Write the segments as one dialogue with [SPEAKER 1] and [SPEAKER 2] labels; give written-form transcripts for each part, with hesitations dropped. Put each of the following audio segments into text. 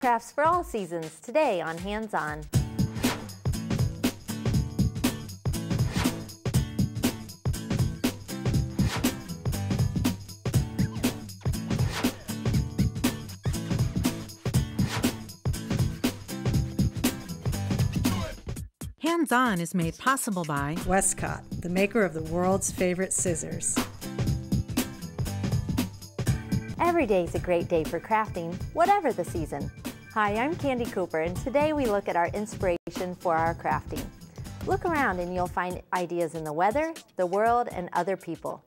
[SPEAKER 1] Crafts for all seasons today on Hands On.
[SPEAKER 2] Hands On is made possible by
[SPEAKER 3] Westcott, the maker of the world's favorite scissors.
[SPEAKER 1] Every day is a great day for crafting, whatever the season. Hi, I'm Candie Cooper, and today we look at our inspiration for our crafting. Look around and you'll find ideas in the weather, the world, and other people.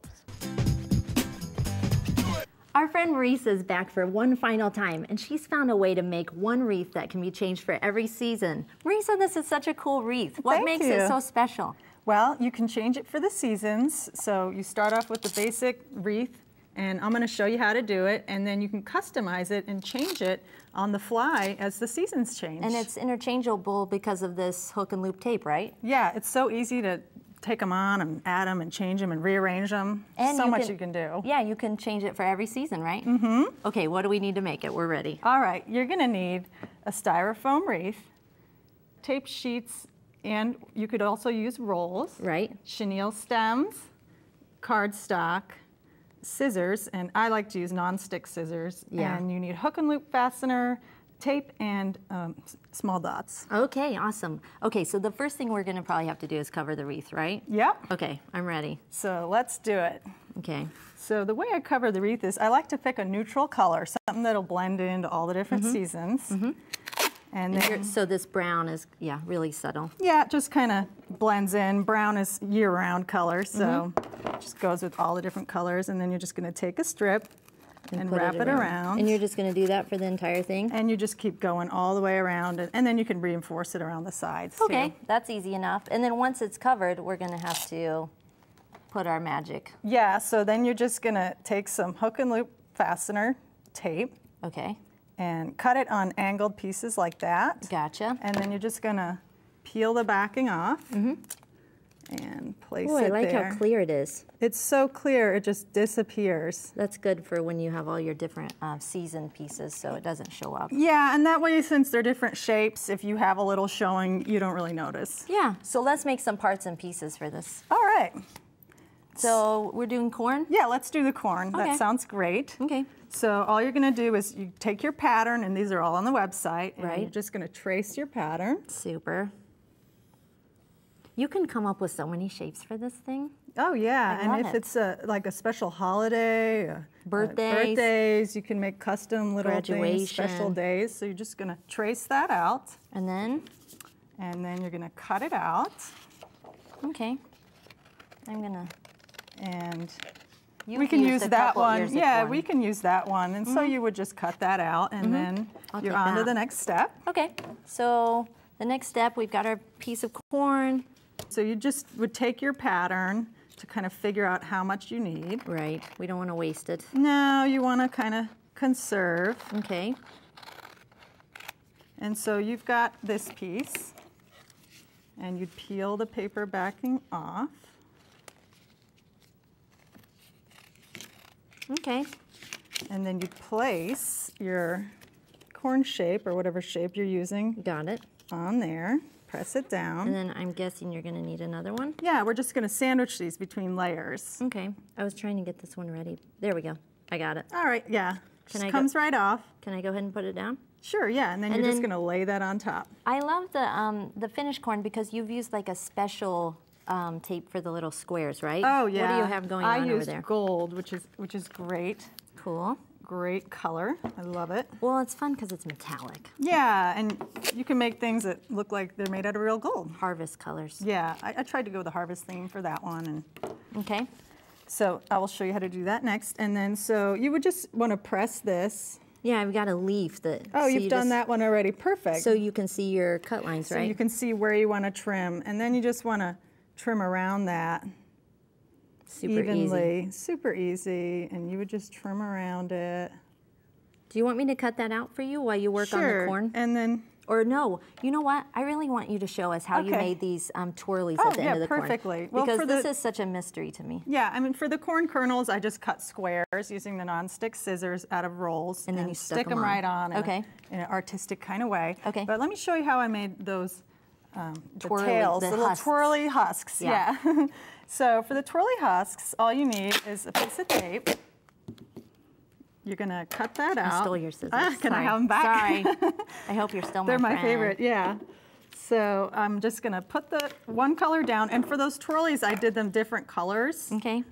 [SPEAKER 1] Our friend Marisa is back for one final time, and she's found a way to make one wreath that can be changed for every season. Marisa, this is such a cool wreath. What makes it so special?
[SPEAKER 4] Well, you can change it for the seasons. So you start off with the basic wreath, and I'm going to show you how to do it, and then you can customize it and change it on the fly as the seasons change.
[SPEAKER 1] And it's interchangeable because of this hook and loop tape, right?
[SPEAKER 4] Yeah, it's so easy to take them on and add them and change them and rearrange them. And so much you can do.
[SPEAKER 1] Yeah, you can change it for every season, right?
[SPEAKER 4] Mm-hmm.
[SPEAKER 1] Okay, what do we need to make it? We're ready.
[SPEAKER 4] All right, you're going to need a styrofoam wreath, tape sheets, and you could also use rolls.
[SPEAKER 1] Right.
[SPEAKER 4] Chenille stems, cardstock, scissors, and I like to use non-stick scissors.
[SPEAKER 1] Yeah.
[SPEAKER 4] And you need hook and loop fastener, tape, and small dots.
[SPEAKER 1] Okay, awesome. Okay, so the first thing we're gonna probably have to do is cover the wreath, right?
[SPEAKER 4] Yep.
[SPEAKER 1] Okay, I'm ready.
[SPEAKER 4] So let's do it.
[SPEAKER 1] Okay.
[SPEAKER 4] So the way I cover the wreath is I like to pick a neutral color, something that'll blend into all the different seasons.
[SPEAKER 1] Mm-hmm.
[SPEAKER 4] And then,
[SPEAKER 1] so this brown is, yeah, really subtle.
[SPEAKER 4] yeah, it just kind of blends in. Brown is year-round color, so it just goes with all the different colors. And then you're just going to take a strip and wrap it around.
[SPEAKER 1] And you're just going to do that for the entire thing?
[SPEAKER 4] And you just keep going all the way around, and then you can reinforce it around the sides,
[SPEAKER 1] okay,
[SPEAKER 4] too.
[SPEAKER 1] that's easy enough. And then once it's covered, we're going to have to put our magic.
[SPEAKER 4] Yeah, so then you're just going to take some hook and loop fastener tape.
[SPEAKER 1] Okay.
[SPEAKER 4] And cut it on angled pieces like that.
[SPEAKER 1] Gotcha.
[SPEAKER 4] And then you're just going to peel the backing off and place it there.
[SPEAKER 1] I like how clear it is.
[SPEAKER 4] It's so clear, it just disappears.
[SPEAKER 1] That's good for when you have all your different season pieces, so it doesn't show up.
[SPEAKER 4] Yeah, and that way, since they're different shapes, if you have a little showing, you don't really notice.
[SPEAKER 1] Yeah, so let's make some parts and pieces for this.
[SPEAKER 4] All right.
[SPEAKER 1] So we're doing corn?
[SPEAKER 4] Yeah, let's do the corn.
[SPEAKER 1] Okay.
[SPEAKER 4] That sounds great.
[SPEAKER 1] Okay.
[SPEAKER 4] So all you're going to do is you take your pattern, and these are all on the website, and
[SPEAKER 1] right.
[SPEAKER 4] you're just going to trace your pattern.
[SPEAKER 1] Super. You can come up with so many shapes for this thing.
[SPEAKER 4] Oh yeah,
[SPEAKER 1] I
[SPEAKER 4] and
[SPEAKER 1] love
[SPEAKER 4] if
[SPEAKER 1] it.
[SPEAKER 4] it's like a special holiday, birthdays, you can make custom little things, special days. So you're just going to trace that out.
[SPEAKER 1] And then
[SPEAKER 4] you're going to cut it out.
[SPEAKER 1] Okay. I'm going to...
[SPEAKER 4] And we can use that one. Yeah, we can use that one. And so you would just cut that out, and then you're on to the next step.
[SPEAKER 1] Okay, so the next step, we've got our piece of corn.
[SPEAKER 4] So you just would take your pattern to kind of figure out how much you need.
[SPEAKER 1] Right, we don't want to waste it.
[SPEAKER 4] No, you want to kind of conserve.
[SPEAKER 1] Okay.
[SPEAKER 4] And so you've got this piece, and you'd peel the paper backing off.
[SPEAKER 1] Okay.
[SPEAKER 4] And then you place your corn shape, or whatever shape you're using,
[SPEAKER 1] Got it.
[SPEAKER 4] on there. Press it down.
[SPEAKER 1] And then I'm guessing you're going to need another one?
[SPEAKER 4] Yeah, we're just going to sandwich these between layers.
[SPEAKER 1] Okay. I was trying to get this one ready. There we go. I got it.
[SPEAKER 4] All right, yeah. Just
[SPEAKER 1] I
[SPEAKER 4] comes right off.
[SPEAKER 1] Can I go ahead and put it down?
[SPEAKER 4] Sure, yeah, and then you're just going to lay that on top.
[SPEAKER 1] I love the finished corn because you've used like a special tape for the little squares, right?
[SPEAKER 4] Oh yeah.
[SPEAKER 1] What do you have going on over there?
[SPEAKER 4] I used gold, which is great.
[SPEAKER 1] Cool.
[SPEAKER 4] Great color. I love it.
[SPEAKER 1] Well, it's fun because it's metallic.
[SPEAKER 4] Yeah, and you can make things that look like they're made out of real gold.
[SPEAKER 1] Harvest colors.
[SPEAKER 4] Yeah, I tried to go with the harvest theme for that one. And
[SPEAKER 1] okay.
[SPEAKER 4] So I will show you how to do that next. And then so you would just want to press this.
[SPEAKER 1] Yeah, I've got a leaf that...
[SPEAKER 4] Oh, you've done that one already. Perfect.
[SPEAKER 1] So you can see your cut lines, right?
[SPEAKER 4] So you can see where you want to trim. And then you just want to trim around that.
[SPEAKER 1] Super
[SPEAKER 4] evenly.
[SPEAKER 1] easy.
[SPEAKER 4] Super easy. And you would just trim around it.
[SPEAKER 1] Do you want me to cut that out for you while you work on the corn?
[SPEAKER 4] And then
[SPEAKER 1] Or no, you know what? I really want you to show us how you made these twirlies at the end of the corn.
[SPEAKER 4] Perfectly. Well,
[SPEAKER 1] because this is such a mystery to me.
[SPEAKER 4] Yeah, I mean, for the corn kernels, I just cut squares using the non-stick scissors out of rolls.
[SPEAKER 1] And then you
[SPEAKER 4] stick them right on in an artistic kind of way.
[SPEAKER 1] Okay.
[SPEAKER 4] But let me show you how I made those the
[SPEAKER 1] Twirly,
[SPEAKER 4] tails,
[SPEAKER 1] the
[SPEAKER 4] little
[SPEAKER 1] husks.
[SPEAKER 4] twirly husks.
[SPEAKER 1] Yeah.
[SPEAKER 4] So for the twirly husks, all you need is a piece of tape. You're gonna cut that out.
[SPEAKER 1] I stole your scissors.
[SPEAKER 4] Can I have them back?
[SPEAKER 1] Sorry. I hope you're still my
[SPEAKER 4] They're my
[SPEAKER 1] friend.
[SPEAKER 4] favorite, yeah. So I'm just gonna put the one color down, and for those twirlies, I did them different colors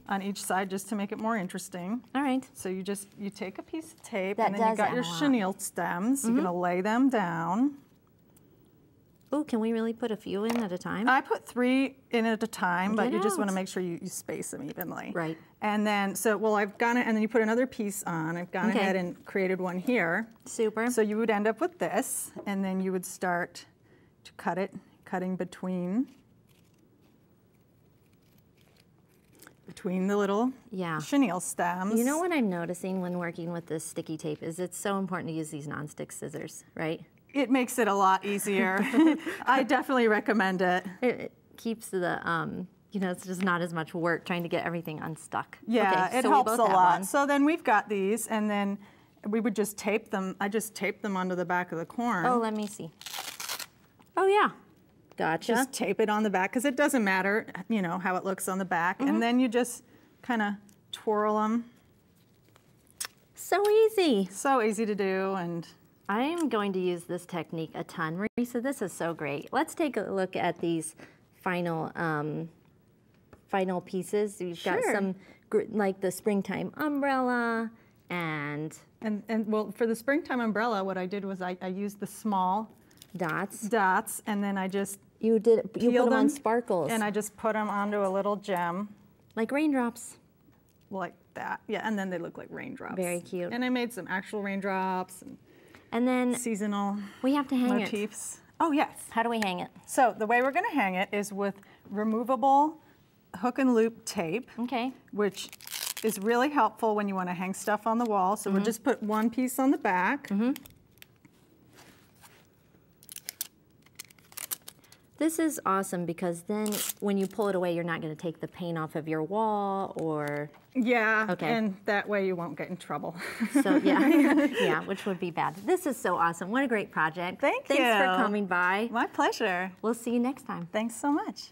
[SPEAKER 4] on each side just to make it more interesting.
[SPEAKER 1] All right.
[SPEAKER 4] So you take a piece of tape,
[SPEAKER 1] That
[SPEAKER 4] and then you got
[SPEAKER 1] does
[SPEAKER 4] your
[SPEAKER 1] add a lot.
[SPEAKER 4] chenille stems. You're gonna lay them down.
[SPEAKER 1] Oh, can we really put a few in at a time?
[SPEAKER 4] I put 3 in at a time, but
[SPEAKER 1] Get
[SPEAKER 4] you just want to
[SPEAKER 1] out.
[SPEAKER 4] make sure you space them evenly.
[SPEAKER 1] Right.
[SPEAKER 4] And then, I've gone, and then you put another piece on. I've gone ahead and created one here.
[SPEAKER 1] Super.
[SPEAKER 4] So you would end up with this, and then you would start to cutting between the little chenille stems.
[SPEAKER 1] You know what I'm noticing when working with this sticky tape is it's so important to use these non-stick scissors, right?
[SPEAKER 4] It makes it a lot easier. I definitely recommend it.
[SPEAKER 1] It keeps the, it's just not as much work trying to get everything unstuck.
[SPEAKER 4] Yeah,
[SPEAKER 1] Okay,
[SPEAKER 4] it
[SPEAKER 1] so we
[SPEAKER 4] helps
[SPEAKER 1] both
[SPEAKER 4] a
[SPEAKER 1] have
[SPEAKER 4] lot.
[SPEAKER 1] one.
[SPEAKER 4] So then we've got these, and then we would just tape them. I just taped them onto the back of the corn.
[SPEAKER 1] Oh, let me see. Oh, yeah. Gotcha.
[SPEAKER 4] Just tape it on the back, because it doesn't matter, how it looks on the back. And then you just kind of twirl them.
[SPEAKER 1] So easy.
[SPEAKER 4] So easy to do. And
[SPEAKER 1] I'm going to use this technique a ton. Marisa, this is so great. Let's take a look at these final pieces. We've got some, like the springtime umbrella and
[SPEAKER 4] well, for the springtime umbrella, what I did was I used the small
[SPEAKER 1] dots,
[SPEAKER 4] and then I just
[SPEAKER 1] you put them on sparkles.
[SPEAKER 4] And I just put them onto a little gem.
[SPEAKER 1] Like raindrops.
[SPEAKER 4] Like that, yeah, and then they look like raindrops.
[SPEAKER 1] Very cute.
[SPEAKER 4] And I made some actual raindrops
[SPEAKER 1] and then
[SPEAKER 4] seasonal
[SPEAKER 1] we have to hang
[SPEAKER 4] motifs. Oh, yes.
[SPEAKER 1] How do we hang it?
[SPEAKER 4] So the way we're going to hang it is with removable hook and loop tape, which is really helpful when you want to hang stuff on the wall. So we'll just put one piece on the back.
[SPEAKER 1] This is awesome because then when you pull it away, you're not going to take the paint off of your wall or...
[SPEAKER 4] Yeah, and that way you won't get in trouble.
[SPEAKER 1] So yeah, which would be bad. This is so awesome. What a great project.
[SPEAKER 4] Thanks
[SPEAKER 1] for coming by.
[SPEAKER 4] My pleasure.
[SPEAKER 1] We'll see you next time.
[SPEAKER 4] Thanks so much.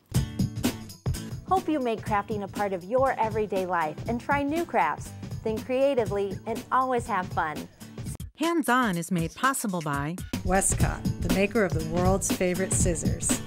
[SPEAKER 1] Hope you make crafting a part of your everyday life and try new crafts. Think creatively and always have fun.
[SPEAKER 2] Hands On is made possible by
[SPEAKER 3] Westcott, the maker of the world's favorite scissors.